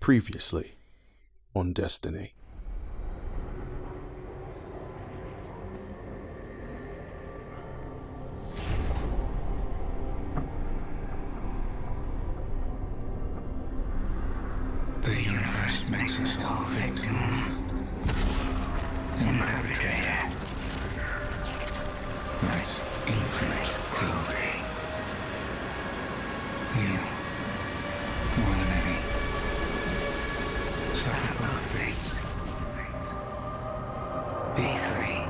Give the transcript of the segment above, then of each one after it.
Previously on Destiny. The universe makes us all victim and perpetrator. Life's infinite cruelty. You, more than any, suffer both fates. Be free.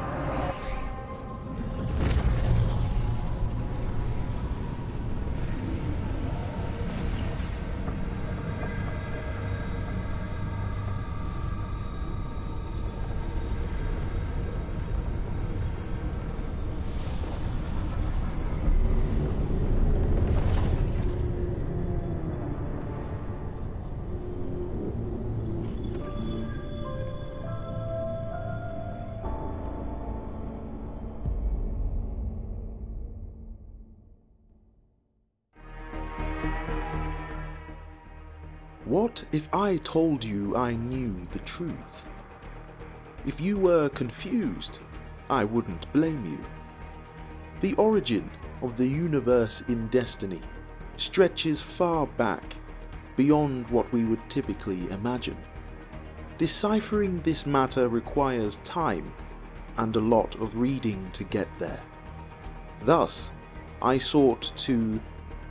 What if I told you I knew the truth? If you were confused, I wouldn't blame you. The origin of the universe in Destiny stretches far back, beyond what we would typically imagine. Deciphering this matter requires time and a lot of reading to get there. Thus, I sought to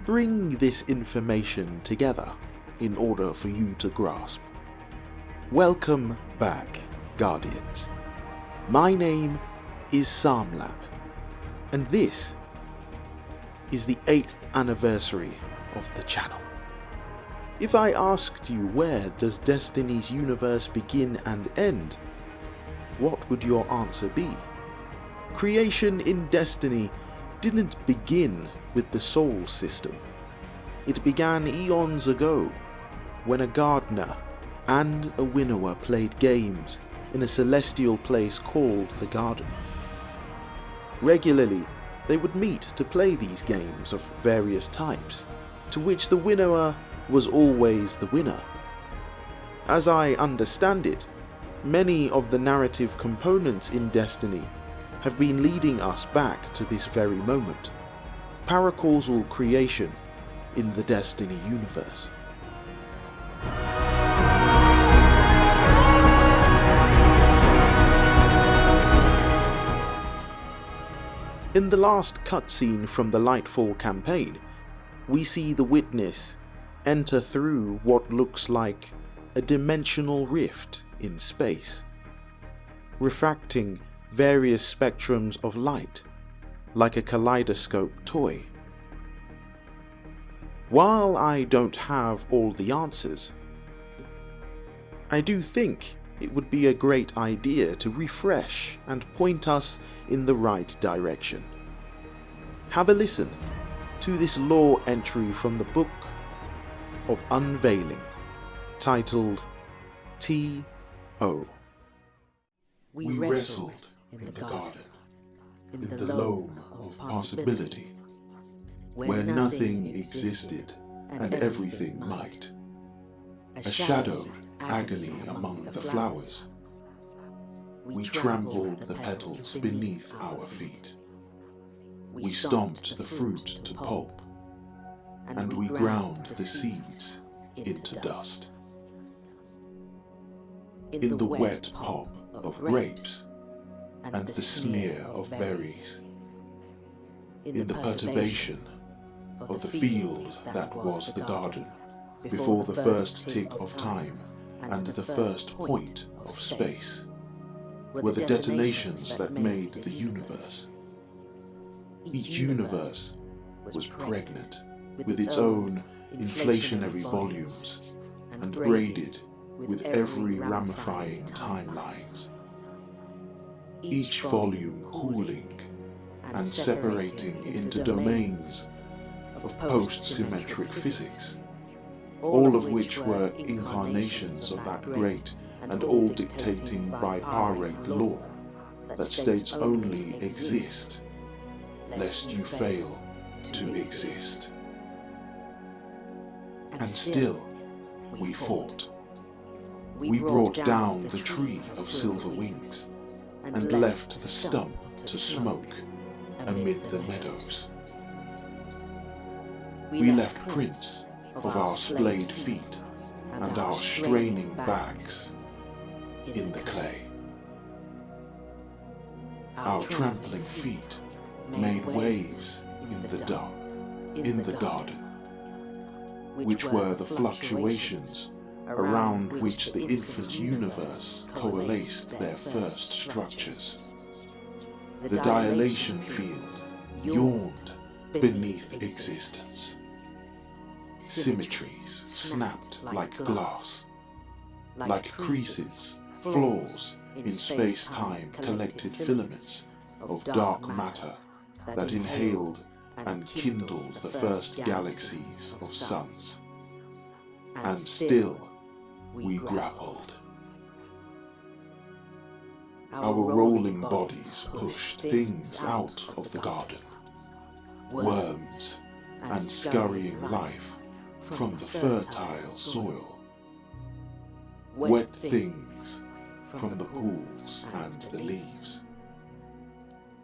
bring this information together in order for you to grasp. Welcome back, Guardians. My name is Samlab, and this is the 8th anniversary of the channel. If I asked you where does Destiny's universe begin and end, what would your answer be? Creation in Destiny didn't begin with the Sol system. It began eons ago, when a gardener and a winnower played games in a celestial place called the Garden. Regularly, they would meet to play these games of various types, to which the winnower was always the winner. As I understand it, many of the narrative components in Destiny have been leading us back to this very moment. Paracausal Creation in the Destiny universe. In the last cutscene from the Lightfall campaign, we see the Witness enter through what looks like a dimensional rift in space, refracting various spectrums of light, like a kaleidoscope toy. While I don't have all the answers, I do think it would be a great idea to refresh and point us in the right direction. Have a listen to this lore entry from the Book of Unveiling, titled T.O. We wrestled in the garden, in the loam of possibility, where nothing existed and everything might. A shadowed agony among the flowers. We trampled the petals beneath our feet. We stomped the fruit to pulp, and we ground the seeds into dust. In the wet pop of grapes and the smear of berries, in the perturbation of the field that was the garden, before the first tick of time and the first point of space, were the detonations that made the universe. Each universe was pregnant with its own inflationary volumes and braided with every ramifying timelines. Each volume cooling and separating into domains of post-symmetric physics, all of which were incarnations of that great and all-dictating biparate law that states only exist, lest you fail to exist. And still, we fought. We brought down the tree of silver wings and left the stump to smoke amid the meadows. We left prints of our splayed feet and our straining backs in the clay. Our trampling feet made waves in the garden, which were the fluctuations around which the infant universe coalesced their first structures. The dilation field yawned beneath existence. Symmetries snapped like glass, like creases, flaws in space-time collected filaments of dark matter that inhaled and kindled the first galaxies of suns. And still we grappled. Our rolling bodies pushed things out of the garden, worms and scurrying life from the fertile soil, wet things from the pools and the leaves.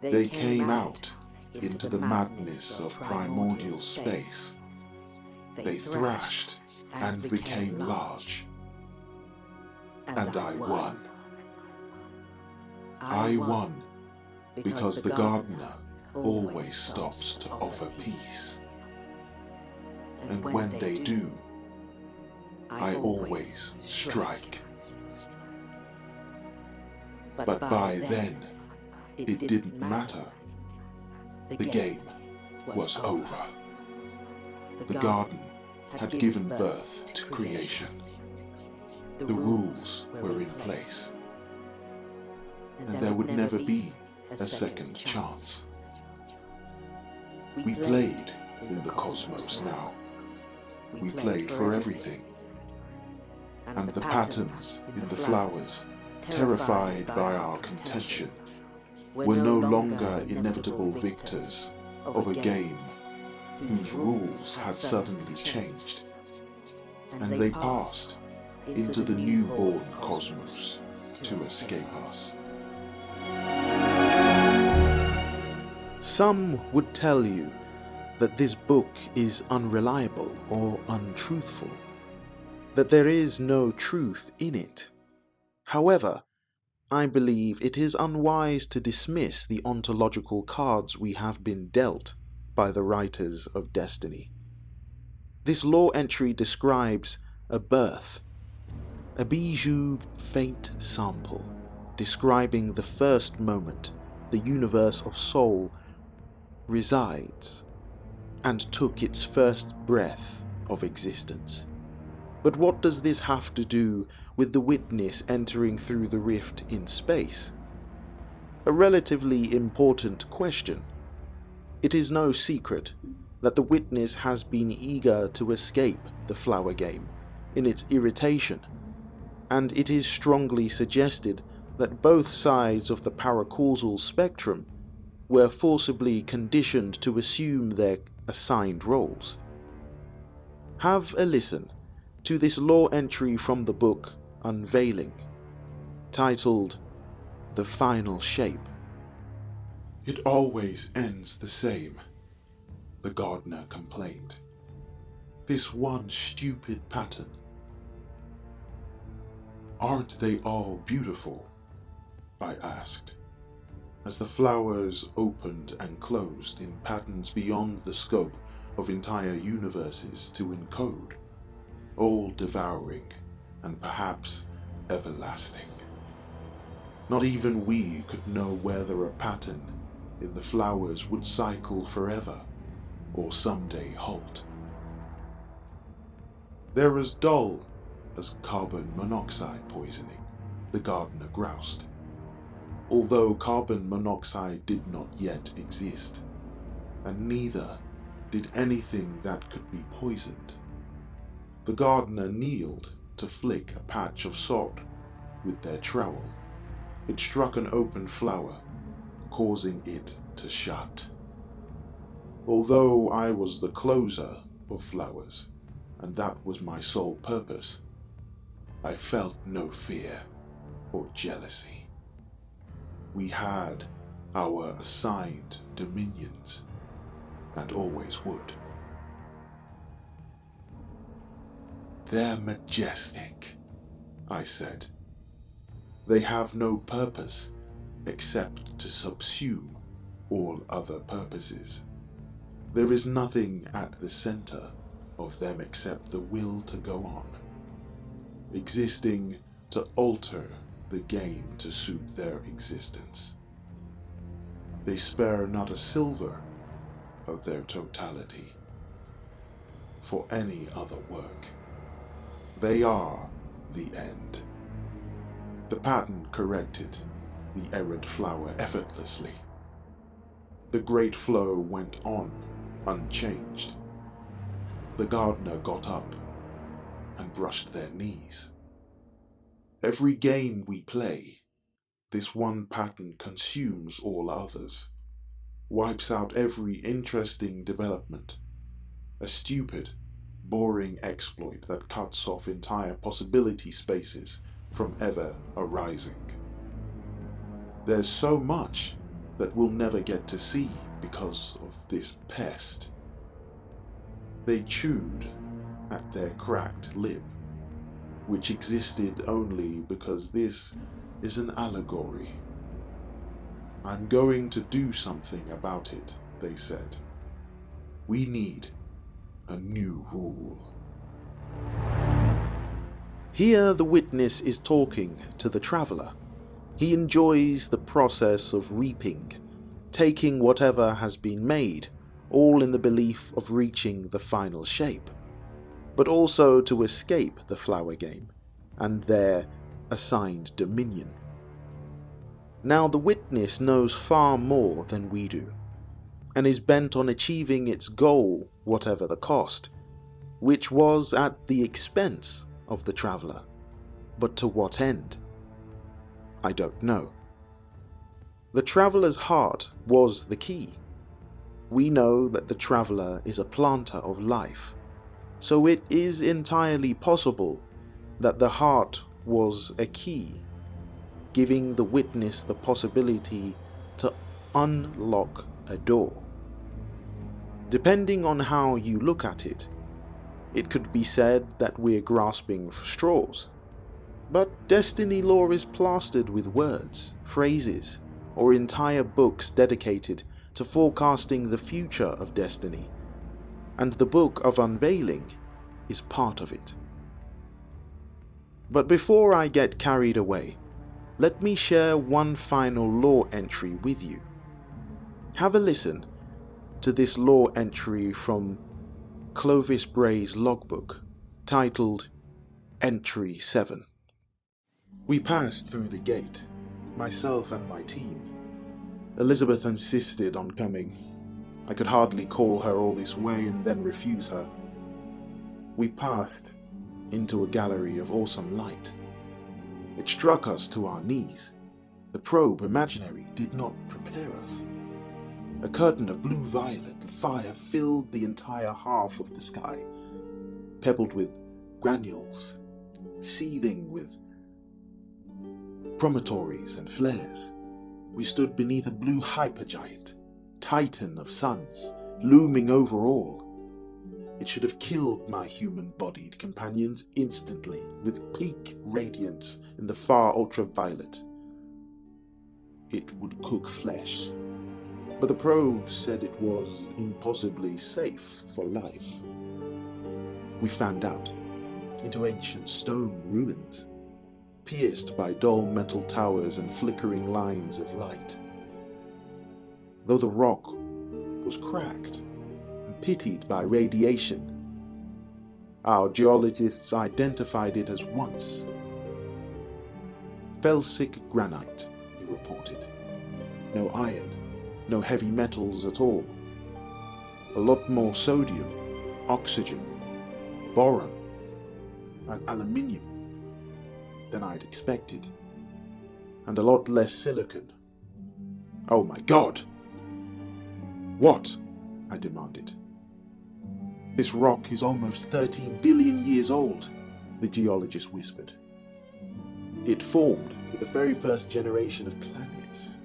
They came out into the madness of primordial space. They thrashed and became large. And I won. I won because the gardener always stops to offer peace. And when they do, I always strike. But by then, it didn't matter. The game was over. The garden had given birth to creation. The rules were in place. And there would never be a second chance. We played in the cosmos now. We played for everything. And the patterns in the flowers, terrified by our contention, were no longer inevitable victors of a game whose rules had suddenly changed. And they passed into the newborn cosmos to escape us. Some would tell you that this book is unreliable or untruthful, that there is no truth in it. However, I believe it is unwise to dismiss the ontological cards we have been dealt by the writers of Destiny. This lore entry describes a birth, a bijou faint sample, describing the first moment the universe of soul resides and took its first breath of existence. But what does this have to do with the witness entering through the rift in space? A relatively important question. It is no secret that the witness has been eager to escape the flower game in its irritation, and it is strongly suggested that both sides of the paracausal spectrum were forcibly conditioned to assume their assigned roles. Have a listen to this lore entry from the book Unveiling, titled The Final Shape. It always ends the same, the gardener complained. This one stupid pattern. Aren't they all beautiful? I asked, as the flowers opened and closed in patterns beyond the scope of entire universes to encode, all devouring and perhaps everlasting. Not even we could know whether a pattern in the flowers would cycle forever or someday halt. They're as dull as carbon monoxide poisoning, the gardener groused, although carbon monoxide did not yet exist, and neither did anything that could be poisoned. The gardener kneeled to flick a patch of salt with their trowel. It struck an open flower, causing it to shut. Although I was the closer of flowers, and that was my sole purpose, I felt no fear or jealousy. We had our assigned dominions, and always would. They're majestic, I said. They have no purpose except to subsume all other purposes. There is nothing at the center of them except the will to go on, existing to alter the game to suit their existence. They spare not a silver of their totality for any other work. They are the end. The pattern corrected the errant flower effortlessly. The great flow went on unchanged. The gardener got up and brushed their knees. Every game we play, this one pattern consumes all others, wipes out every interesting development, a stupid, boring exploit that cuts off entire possibility spaces from ever arising. There's so much that we'll never get to see because of this pest. They chewed at their cracked lip, which existed only because this is an allegory. I'm going to do something about it, they said. We need a new rule. Here the witness is talking to the traveller. He enjoys the process of reaping, taking whatever has been made, all in the belief of reaching the final shape, but also to escape the flower game and their assigned dominion. Now the witness knows far more than we do, and is bent on achieving its goal whatever the cost, which was at the expense of the traveller. But to what end? I don't know. The traveller's heart was the key. We know that the traveller is a planter of life, so it is entirely possible that the heart was a key, giving the witness the possibility to unlock a door. Depending on how you look at it, it could be said that we're grasping for straws. But destiny lore is plastered with words, phrases, or entire books dedicated to forecasting the future of destiny, and the Book of Unveiling is part of it. But before I get carried away, let me share one final lore entry with you. Have a listen to this lore entry from Clovis Bray's logbook, titled Entry 7. We passed through the gate, myself and my team. Elizabeth insisted on coming. I could hardly call her all this way and then refuse her. We passed into a gallery of awesome light. It struck us to our knees. The probe, imaginary, did not prepare us. A curtain of blue-violet fire filled the entire half of the sky, pebbled with granules, seething with promontories and flares. We stood beneath a blue hypergiant, titan of suns, looming over all. It should have killed my human-bodied companions instantly with peak radiance in the far ultraviolet. It would cook flesh, but the probe said it was impossibly safe for life. We fanned out into ancient stone ruins, pierced by dull metal towers and flickering lines of light. Though the rock was cracked and pitted by radiation, our geologists identified it as once felsic granite, he reported. No iron, no heavy metals at all. A lot more sodium, oxygen, boron, and aluminium than I'd expected, and a lot less silicon. Oh my God! What? I demanded. This rock is almost 13 billion years old, the geologist whispered. It formed with the very first generation of planets,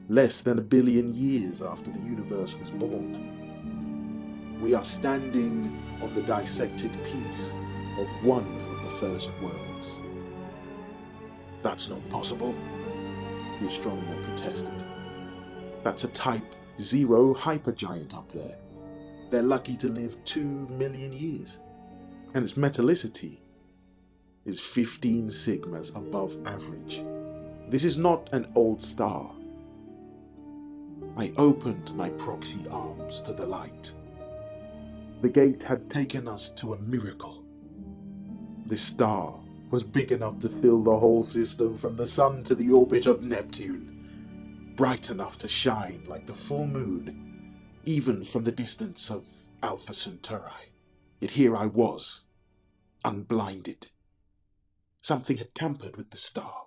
less than 1 billion years after the universe was born. We are standing on the dissected piece of one of the first worlds. That's not possible, the astronomer protested. That's a Type 0 hypergiant up there. They're lucky to live 2 million years, and its metallicity is 15 sigmas above average. This is not an old star. I opened my proxy arms to the light. The gate had taken us to a miracle. This star was big enough to fill the whole system from the sun to the orbit of Neptune, bright enough to shine like the full moon, even from the distance of Alpha Centauri. Yet here I was, unblinded. Something had tampered with the star.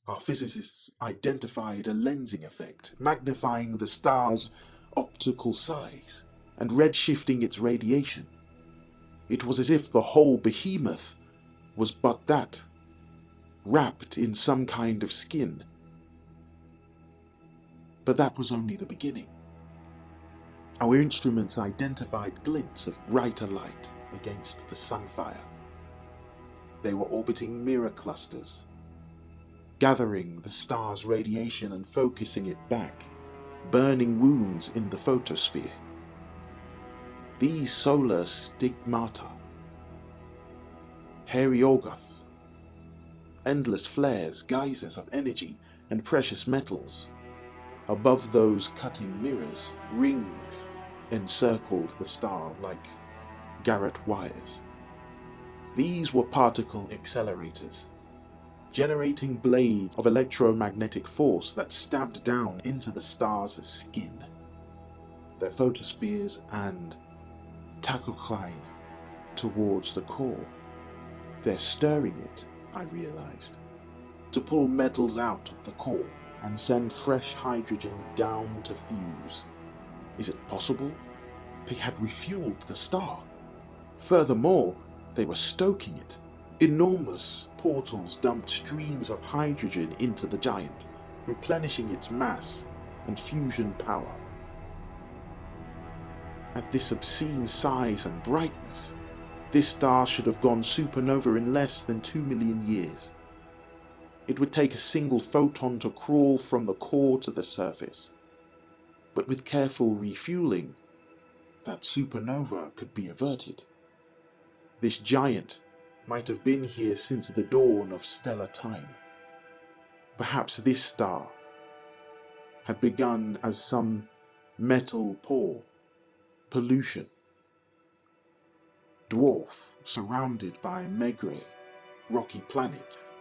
Our physicists identified a lensing effect, magnifying the star's optical size and redshifting its radiation. It was as if the whole behemoth was but that, wrapped in some kind of skin. But that was only the beginning. Our instruments identified glints of brighter light against the sunfire. They were orbiting mirror clusters, gathering the star's radiation and focusing it back, burning wounds in the photosphere. These solar stigmata, hairy Orgoth, endless flares, geysers of energy and precious metals. Above those cutting mirrors, rings encircled the star like garrote wires. These were particle accelerators, generating blades of electromagnetic force that stabbed down into the star's skin, their photospheres, and tachocline towards the core. They're stirring it, I realized, to pull metals out of the core and send fresh hydrogen down to fuse. Is it possible? They had refueled the star. Furthermore, they were stoking it. Enormous portals dumped streams of hydrogen into the giant, replenishing its mass and fusion power. At this obscene size and brightness, this star should have gone supernova in less than 2 million years. It would take a single photon to crawl from the core to the surface. But with careful refueling, that supernova could be averted. This giant might have been here since the dawn of stellar time. Perhaps this star had begun as some metal pore, pollution, dwarf surrounded by megre, rocky planets.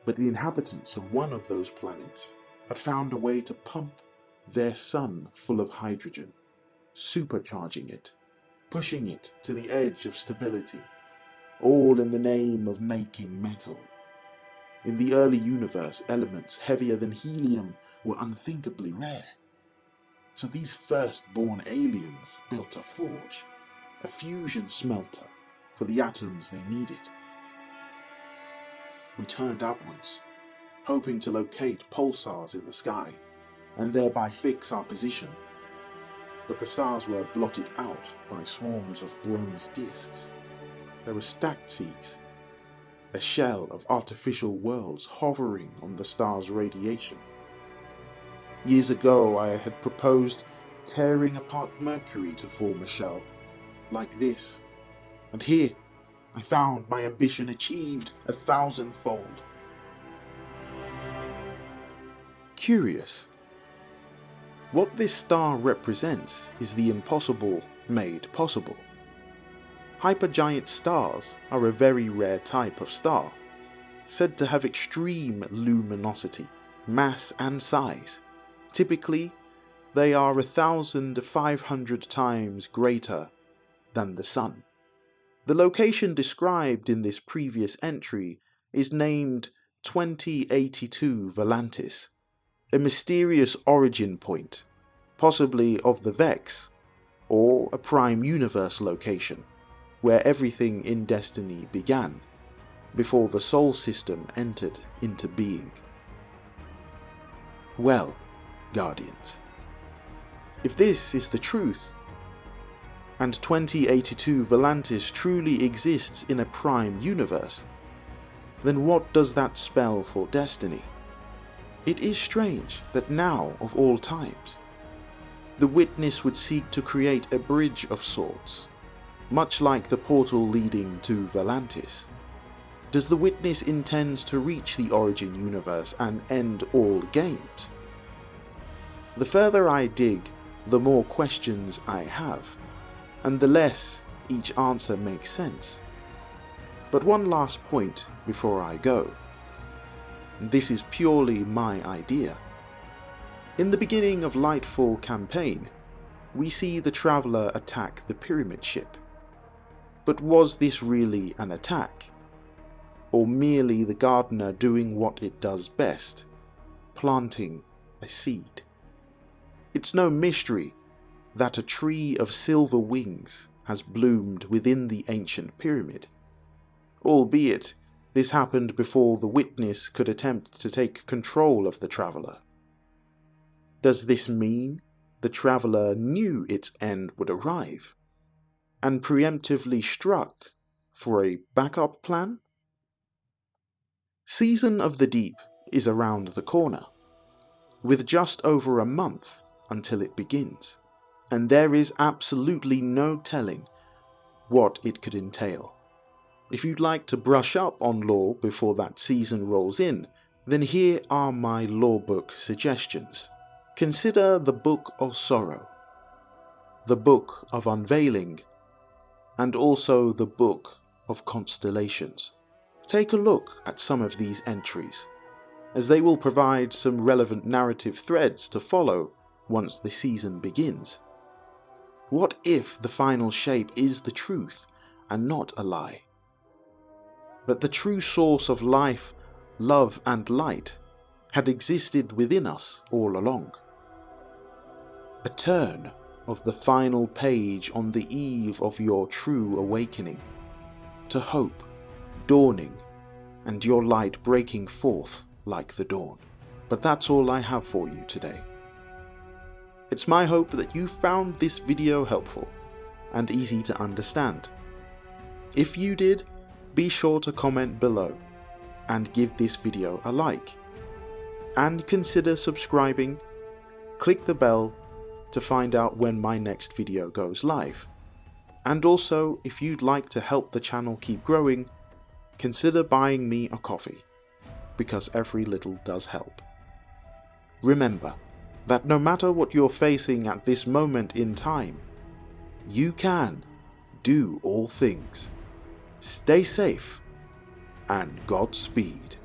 But the inhabitants of one of those planets had found a way to pump their sun full of hydrogen, supercharging it, pushing it to the edge of stability, all in the name of making metal. In the early universe, elements heavier than helium were unthinkably rare. So these first-born aliens built a forge, a fusion smelter for the atoms they needed. We turned upwards, hoping to locate pulsars in the sky and thereby fix our position. But the stars were blotted out by swarms of bronze disks. There were stacked seas, a shell of artificial worlds hovering on the star's radiation. Years ago, I had proposed tearing apart Mercury to form a shell like this, and here I found my ambition achieved 1,000-fold. Curious. What this star represents is the impossible made possible. Hypergiant stars are a very rare type of star, said to have extreme luminosity, mass and size. Typically, they are 1,500 times greater than the Sun. The location described in this previous entry is named 2082 Volantis, a mysterious origin point, possibly of the Vex, or a prime universe location, where everything in Destiny began. before the Sol system entered into being. Well, Guardians, if this is the truth, and 2082 Volantis truly exists in a prime universe, then what does that spell for Destiny? It is strange that now, of all times, the Witness would seek to create a bridge of sorts, much like the portal leading to Volantis. Does the Witness intend to reach the Origin universe and end all games? The further I dig, the more questions I have, and the less each answer makes sense. But one last point before I go. This is purely my idea. In the beginning of Lightfall campaign, we see the Traveler attack the pyramid ship. But was this really an attack? Or merely the gardener doing what it does best, planting a seed? It's no mystery that a tree of silver wings has bloomed within the ancient pyramid, albeit this happened before the Witness could attempt to take control of the Traveler. Does this mean the Traveler knew its end would arrive, and preemptively struck for a backup plan? Season of the Deep is around the corner, with just over a month until it begins, and there is absolutely no telling what it could entail. If you'd like to brush up on lore before that season rolls in, then here are my lore book suggestions. Consider the Book of Sorrow, the Book of Unveiling, and also the Book of Constellations. Take a look at some of these entries, as they will provide some relevant narrative threads to follow once the season begins. What if the final shape is the truth and not a lie? That the true source of life, love and light had existed within us all along. A turn of the final page on the eve of your true awakening, to hope dawning and your light breaking forth like the dawn. But that's all I have for you today. It's my hope that you found this video helpful and easy to understand. If you did, be sure to comment below and give this video a like. And consider subscribing, click the bell to find out when my next video goes live. And also, if you'd like to help the channel keep growing, consider buying me a coffee, because every little does help. Remember that no matter what you're facing at this moment in time, you can do all things. Stay safe and Godspeed.